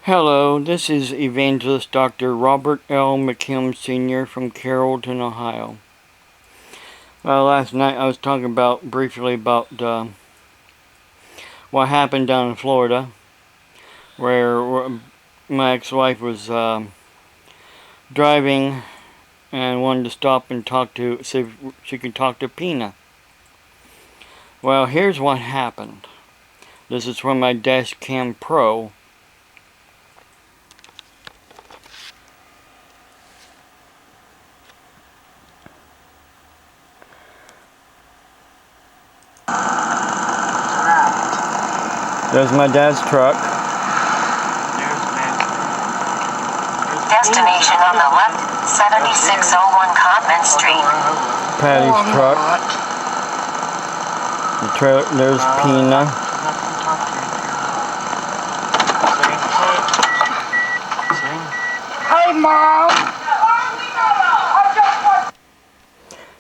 Hello, this is Evangelist Dr. Robert L. McKim Sr. from Carrollton, Ohio. Well, last night I was talking briefly about what happened down in Florida, where my ex-wife was driving and wanted to stop and see if she could talk to Pina. Well, here's what happened. This is from my Dash Cam Pro. There's my dad's truck. Destination on the left, 7601 Cotman Street. Patty's truck. The trailer. There's Pina. Hey, Mom!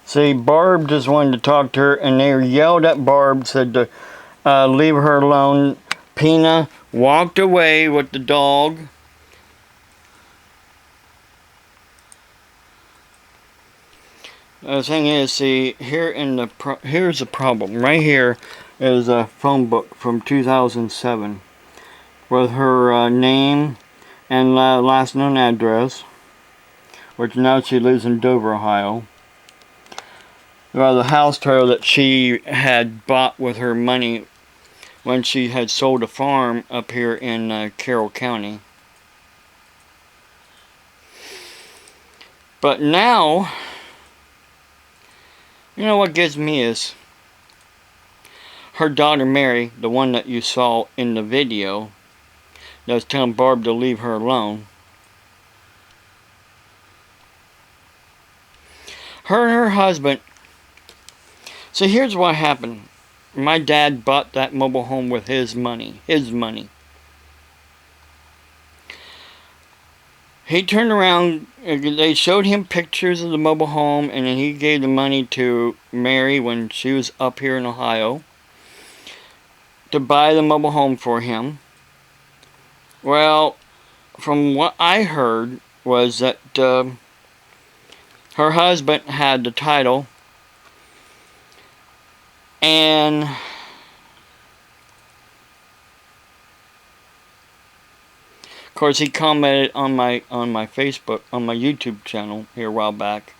See, Barb just wanted to talk to her, and they yelled at Barb, said to leave her alone. Pina walked away with the dog. The thing is, see, here's the problem. Right here is a phone book from 2007 with her name and last known address, which now she lives in Dover, Ohio. Well, the house trailer that she had bought with her money when she had sold a farm up here in Carroll County. But now, you know what gets me is her daughter Mary, the one that you saw in the video, that was telling Barb to leave her alone. Her and her husband. So here's what happened. My dad bought that mobile home with his money. He turned around, they showed him pictures of the mobile home, and then he gave the money to Mary when she was up here in Ohio to buy the mobile home for him. Well, from what I heard was that her husband had the title, and of course he commented on my Facebook, on my YouTube channel here a while back,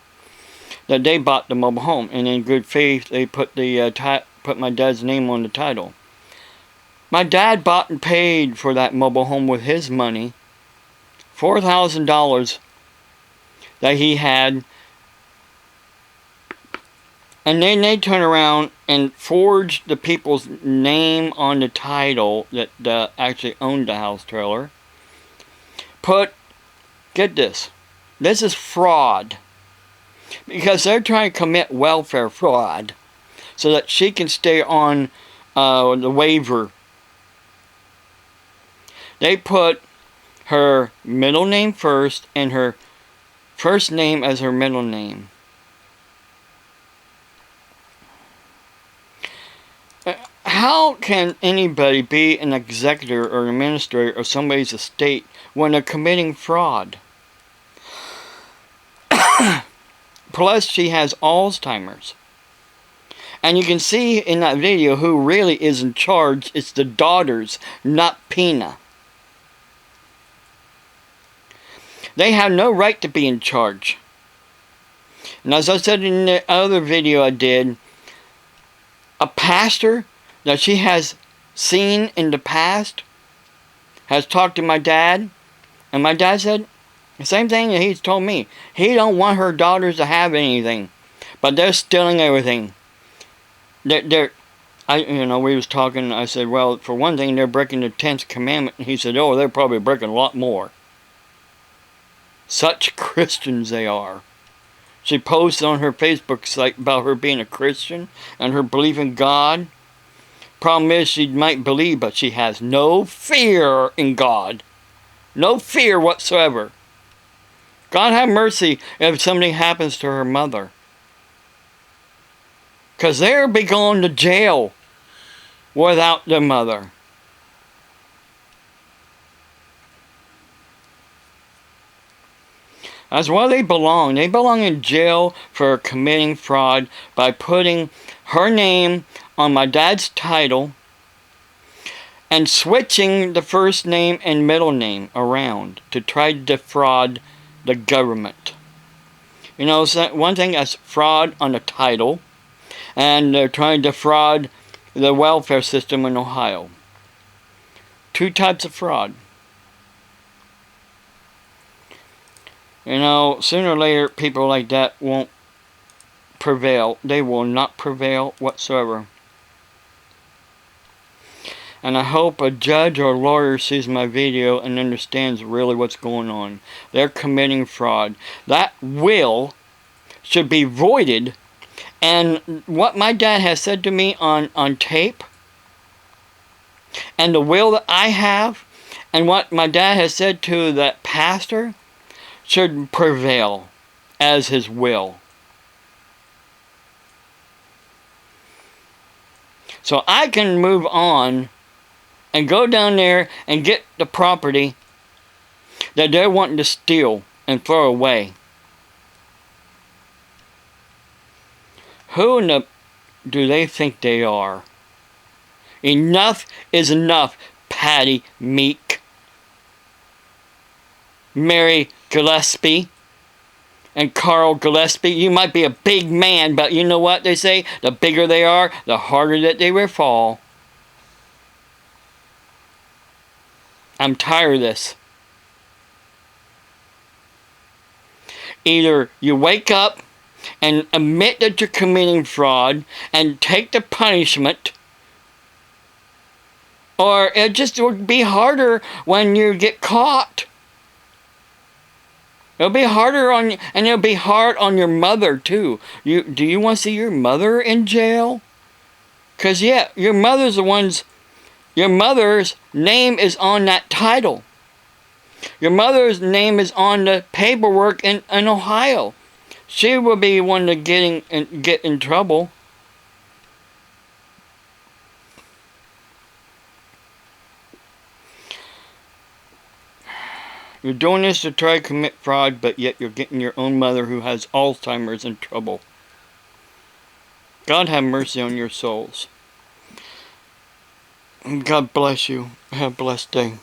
that they bought the mobile home, and in good faith they put my dad's name on the title. My dad bought and paid for that mobile home with his money, $4,000 that he had. And then they turn around and forged the people's name on the title that actually owned the house trailer. Get this is fraud. Because they're trying to commit welfare fraud so that she can stay on the waiver. They put her middle name first and her first name as her middle name. How can anybody be an executor or administrator of somebody's estate when they're committing fraud? Plus, she has Alzheimer's. And you can see in that video who really is in charge. It's the daughters, not Pina. They have no right to be in charge. And as I said in the other video I did, a pastor that she has seen in the past has talked to my dad, and my dad said the same thing that he's told me. He don't want her daughters to have anything, but they're stealing everything. We was talking, I said, well, for one thing, they're breaking the 10th commandment, and he said, oh, they're probably breaking a lot more. Such Christians they are. She posted on her Facebook site about her being a Christian and her belief in God. Problem is, she might believe, but she has no fear in God. No fear whatsoever. God have mercy if something happens to her mother. Because they'll be going to jail without their mother. That's where they belong. They belong in jail for committing fraud by putting her name on my dad's title and switching the first name and middle name around to try to defraud the government. You know, one thing is fraud on the title, and they're trying to defraud the welfare system in Ohio. Two types of fraud. You know, sooner or later, people like that won't prevail. They will not prevail whatsoever. And I hope a judge or lawyer sees my video and understands really what's going on. They're committing fraud. That will should be voided. And what my dad has said to me on tape, and the will that I have, and what my dad has said to that pastor, should prevail as his will. So I can move on and go down there and get the property that they're wanting to steal and throw away. Who in the do they think they are? Enough is enough, Patty Meek, Mary Gillespie, and Carl Gillespie. You might be a big man, but you know what they say? The bigger they are, the harder that they will fall. I'm tired of this. Either you wake up and admit that you're committing fraud and take the punishment, or it just would be harder when you get caught. It'll be harder on you, and it'll be hard on your mother too. Do you want to see your mother in jail? Because yeah, your mother's the ones. Your mother's name is on that title. Your mother's name is on the paperwork in Ohio. She will be one to get in trouble. You're doing this to try to commit fraud, but yet you're getting your own mother who has Alzheimer's in trouble. God have mercy on your souls. God bless you. Have a blessed day.